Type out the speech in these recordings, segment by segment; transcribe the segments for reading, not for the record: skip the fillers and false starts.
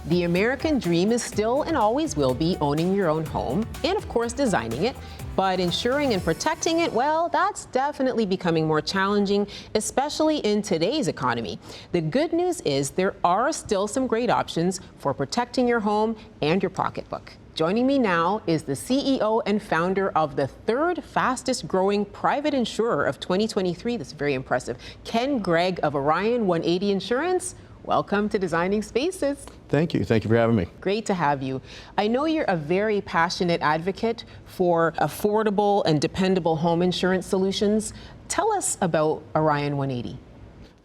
The American dream is still and always will be owning your own home and, of course, designing it. But ensuring and protecting it, well, that's definitely becoming more challenging, especially in today's economy. The good news is there are still some great options for protecting your home and your pocketbook. Joining me now is the CEO and founder of the third fastest growing private insurer of 2023. That's very impressive. Gregg of Orion180 Insurance. Welcome to Designing Spaces. Thank you. Thank you for having me. Great to have you. I know you're a very passionate advocate for affordable and dependable home insurance solutions. Tell us about Orion180.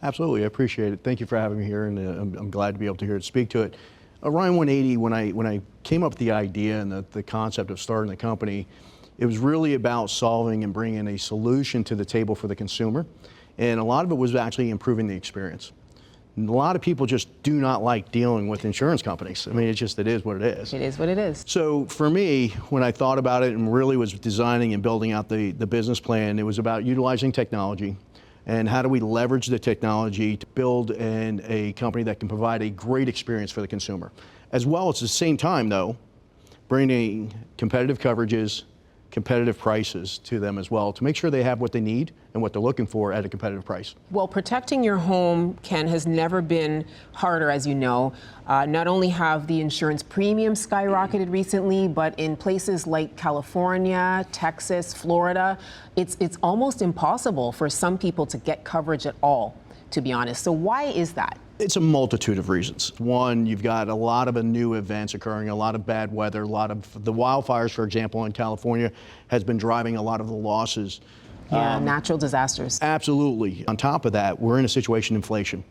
Absolutely. I appreciate it. Thank you for having me here, and I'm glad to be able to speak to it. Orion180, when I came up with the idea and the concept of starting the company, it was really about solving and bringing a solution to the table for the consumer. And a lot of it was actually improving the experience. A lot of people just do not like dealing with insurance companies. I mean, it is what it is. It is what it is. So for me, when I thought about it and really was designing and building out the business plan, it was about utilizing technology and how do we leverage the technology to build a company that can provide a great experience for the consumer. As well as at the same time, though, bringing competitive coverages, competitive prices to them as well to make sure they have what they need and what they're looking for at a competitive price. Well, protecting your home, Ken, has never been harder, as you know. Not only have the insurance premiums skyrocketed recently, but in places like California, Texas, Florida, it's almost impossible for some people to get coverage at all, to be honest. So why is that? It's a multitude of reasons. One, you've got a lot of new events occurring, a lot of bad weather, a lot of the wildfires, for example, in California has been driving a lot of the losses. Yeah, natural disasters. Absolutely. On top of that, we're in a situation of inflation.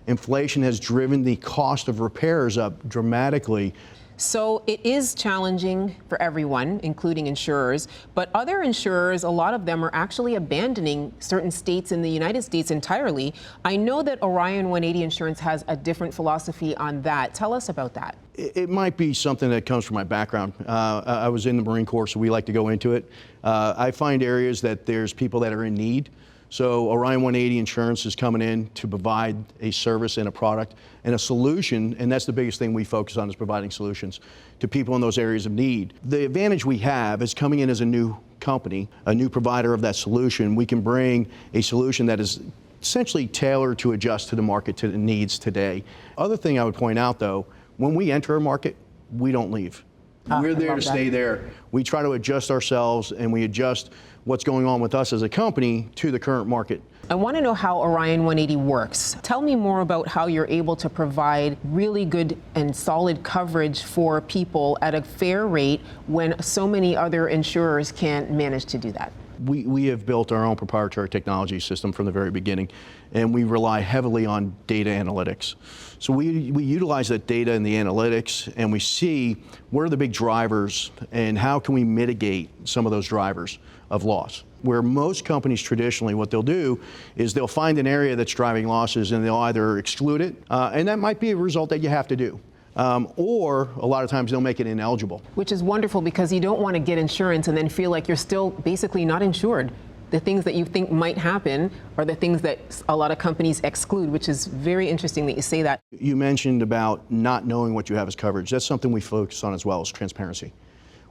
Inflation has driven the cost of repairs up dramatically. So it is challenging for everyone, including insurers, but other insurers, a lot of them are actually abandoning certain states in the United States entirely. I know that Orion180 Insurance has a different philosophy on that. Tell us about that. It might be something that comes from my background. I was in the Marine Corps, so we like to go into it. I find areas that there's people that are in need. So Orion180 Insurance is coming in to provide a service and a product and a solution, and that's the biggest thing we focus on, is providing solutions to people in those areas of need. The advantage we have is coming in as a new company, a new provider of that solution. We can bring a solution that is essentially tailored to adjust to the market, to the needs today. Other thing I would point out, though, when we enter a market, we don't leave. We're there to stay there. We try to adjust ourselves, and we adjust what's going on with us as a company to the current market. I want to know how Orion180 works. Tell me more about how you're able to provide really good and solid coverage for people at a fair rate when so many other insurers can't manage to do that. We have built our own proprietary technology system from the very beginning, and we rely heavily on data analytics. So we utilize that data and the analytics, and we see what are the big drivers and how can we mitigate some of those drivers of loss. Where most companies traditionally, what they'll do is they'll find an area that's driving losses and they'll either exclude it, and that might be a result that you have to do. Or a lot of times they'll make it ineligible. Which is wonderful, because you don't want to get insurance and then feel like you're still basically not insured. The things that you think might happen are the things that a lot of companies exclude, which is very interesting that you say that. You mentioned about not knowing what you have as coverage. That's something we focus on as well, as transparency.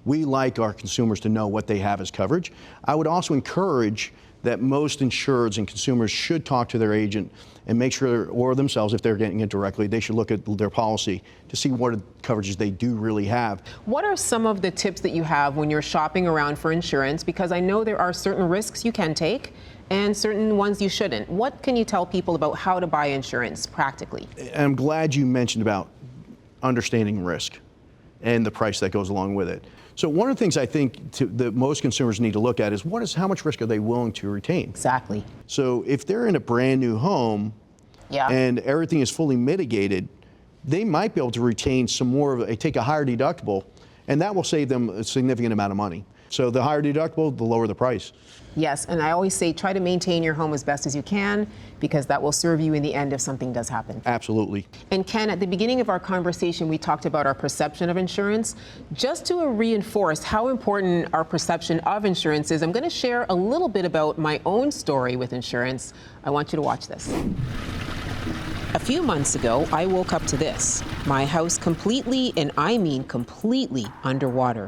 We like our consumers to know what they have as coverage. I would also encourage that most insureds and consumers should talk to their agent and make sure, or themselves if they're getting it directly, they should look at their policy to see what coverages they do really have. What are some of the tips that you have when you're shopping around for insurance? Because I know there are certain risks you can take and certain ones you shouldn't. What can you tell people about how to buy insurance practically? I'm glad you mentioned about understanding risk and the price that goes along with it. So one of the things I think that most consumers need to look at is how much risk are they willing to retain? Exactly. So if they're in a brand new home and everything is fully mitigated, they might be able to retain some more take a higher deductible, and that will save them a significant amount of money. So the higher deductible, the lower the price. Yes, and I always say try to maintain your home as best as you can, because that will serve you in the end if something does happen. Absolutely. And Ken, at the beginning of our conversation, we talked about our perception of insurance. Just to reinforce how important our perception of insurance is, I'm going to share a little bit about my own story with insurance. I want you to watch this. A few months ago, I woke up to this. My house completely, and I mean completely, underwater.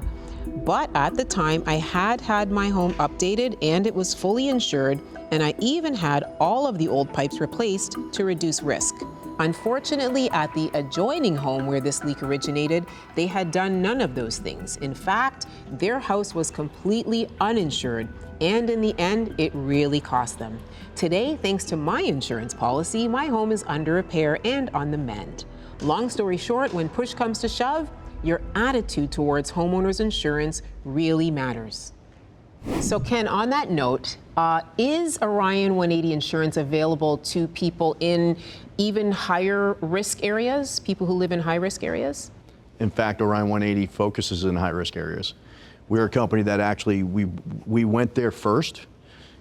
But at the time, I had my home updated and it was fully insured, and I even had all of the old pipes replaced to reduce risk. Unfortunately, at the adjoining home where this leak originated, they had done none of those things. In fact, their house was completely uninsured, and in the end, it really cost them. Today, thanks to my insurance policy, my home is under repair and on the mend. Long story short, when push comes to shove, your attitude towards homeowners insurance really matters. So Ken, on that note, is Orion180 Insurance available to people in even higher risk areas, people who live in high risk areas? In fact, Orion180 focuses in high risk areas. We're a company that actually, we went there first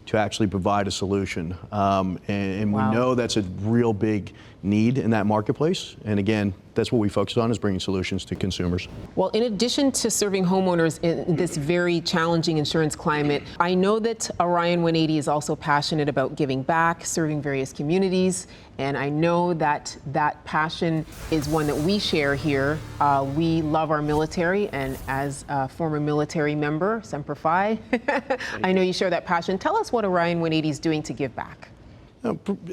to actually provide a solution. And Wow. we know that's a real big need in that marketplace. And again, that's what we focus on, is bringing solutions to consumers. Well, in addition to serving homeowners in this very challenging insurance climate, I know that Orion180 is also passionate about giving back, serving various communities, and I know that that passion is one that we share here. We love our military, and as a former military member, Semper Fi, I know you share that passion. Tell us what Orion180 is doing to give back.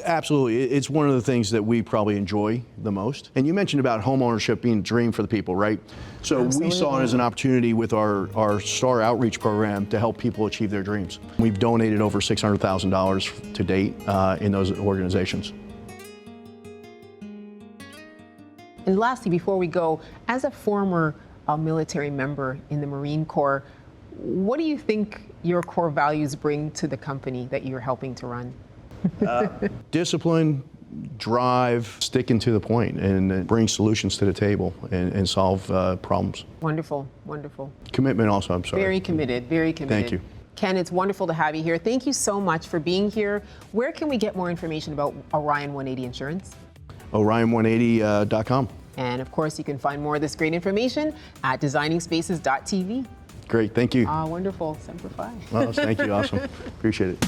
Absolutely. It's one of the things that we probably enjoy the most. And you mentioned about homeownership being a dream for the people, right? So Absolutely. We saw it as an opportunity with our STAR outreach program to help people achieve their dreams. We've donated over $600,000 to date in those organizations. And lastly, before we go, as a former military member in the Marine Corps, what do you think your core values bring to the company that you're helping to run? Discipline, drive, sticking to the point, and bring solutions to the table and solve problems. Wonderful, wonderful. Commitment also, I'm sorry. Very committed, very committed. Thank you. Ken, it's wonderful to have you here. Thank you so much for being here. Where can we get more information about Orion180 Insurance? Orion180.com. And of course, you can find more of this great information at designingspaces.tv. Great, thank you. Wonderful, Semper Fi. Well, thank you, awesome. Appreciate it.